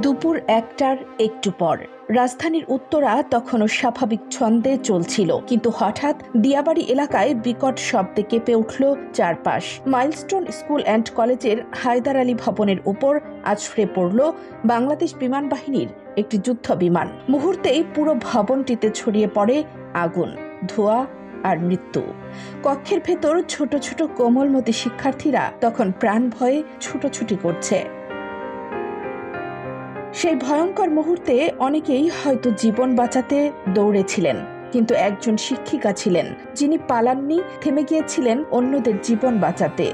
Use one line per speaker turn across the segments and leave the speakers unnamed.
দুপুর ১টার একটু পর রাজধানীর উত্তরা তখনও স্বাভাবিক ছন্দে চলছিল, কিন্তু হঠাৎ দিয়াবাড়ি এলাকায় বিকট শব্দে কেঁপে উঠল চারপাশ। মাইলস্টোন স্কুল অ্যান্ড কলেজের হায়দার আলী ভবনের উপর আছড়ে পড়ল বাংলাদেশ বিমান বাহিনীর একটি যুদ্ধ বিমান। মুহূর্তেই পুরো ভবনটিতে ছড়িয়ে পড়ে আগুন, ধোঁয়া আর মৃত্যু। কক্ষের ভেতর ছোট ছোট কোমলমতি শিক্ষার্থীরা তখন প্রাণ ভয়ে ছুটোছুটি করছে। সেই ভয়ঙ্কর মুহূর্তে অনেকেই হয়তো জীবন বাঁচাতে দৌড়েছিলেন, কিন্তু একজন শিক্ষিকা ছিলেন যিনি পালাননি, থেমে গিয়েছিলেন অন্যদের জীবন বাঁচাতে।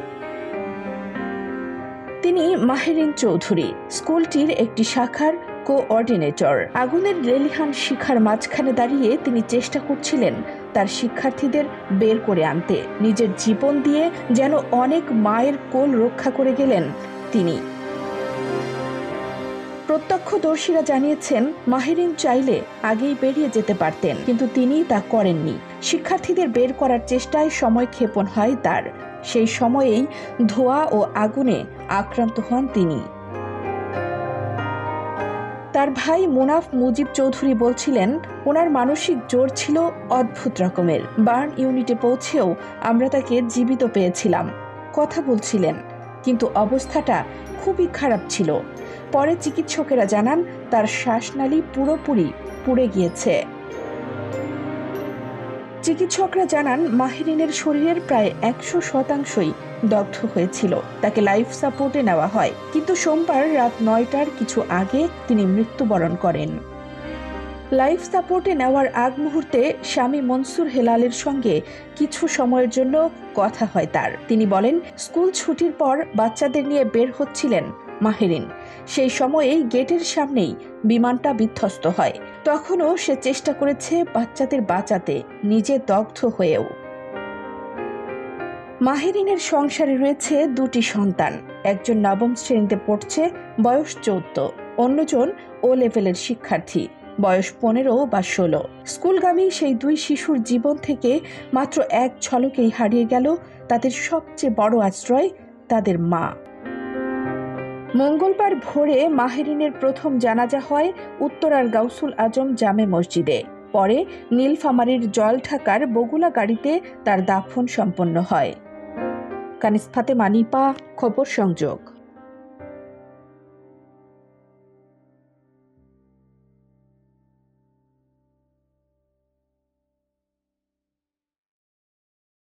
তিনি মাহেরিন চৌধুরী, স্কুলটির একটি শাখার কোঅর্ডিনেটর। আগুনের লেলিহান শিখার মাঝখানে দাঁড়িয়ে তিনি চেষ্টা করছিলেন তার শিক্ষার্থীদের বের করে আনতে। নিজের জীবন দিয়ে যেন অনেক মায়ের কোল রক্ষা করে গেলেন তিনি। প্রত্যক্ষদর্শীরা জানিয়েছেন, মাহেরিন চাইলে আগেই বেরিয়ে যেতে পারতেন, কিন্তু তিনি তা করেননি। শিক্ষার্থীদের বের করার চেষ্টায় সময় ক্ষেপণ হয় তার। সেই সময়েই ধোঁয়া ও আগুনে আক্রান্ত হন তিনি। তার ভাই মুনাফ মুজিব চৌধুরী বলছিলেন, ওনার মানসিক জোর ছিল অদ্ভুত রকমের। বার্ন ইউনিটে পৌঁছেও আমরা তাকে জীবিত পেয়েছিলাম, কথা বলছিলেন, কিন্তু অবস্থাটা খুবই খারাপ ছিল। পরে চিকিৎসকেরা জানান তার শ্বাসনালী পুরোপুরি পুড়ে গিয়েছে। চিকিৎসকরা জানান মাহেরিনের শরীরের প্রায় ১০০% দগ্ধ হয়েছিল। তাকে লাইফ সাপোর্টে নেওয়া হয়, কিন্তু সোমবার রাত ৯টার কিছু আগে তিনি মৃত্যুবরণ করেন। লাইফ সাপোর্টে নেওয়ার আগ মুহূর্তে স্বামী মনসুর হেলালের সঙ্গে কিছু সময়ের জন্য কথা হয় তার। তিনি বলেন, স্কুল ছুটির পর বাচ্চাদের নিয়ে বের হচ্ছিলেন মাহেরিন। সেই সময়েই গেটের সামনেই বিমানটা বিধ্বস্ত হয়। তখনও সে চেষ্টা করেছে বাচ্চাদের বাঁচাতে, নিজে দগ্ধ হয়েও। মাহেরিনের সংসারে রয়েছে ২টি সন্তান। একজন নবম শ্রেণীতে পড়ছে, বয়স ১৪। অন্যজন ও লেভেলের শিক্ষার্থী, বয়স ১৫ বা ১৬। স্কুলগামী সেই দুই শিশুর জীবন থেকে মাত্র এক ঝলকেই হারিয়ে গেল তাদের সবচেয়ে বড় আশ্রয়, তাদের মা। মঙ্গলবার ভোরে মাহেরিনের প্রথম জানাজা হয় উত্তরার গাউসুল আজম জামে মসজিদে। পরে নীলফামারীর জলঢাকার বগুলা গাড়িতে তার দাফন সম্পন্ন হয়। কানিস ফাতেমা, নিপা, খবর সংযোগ।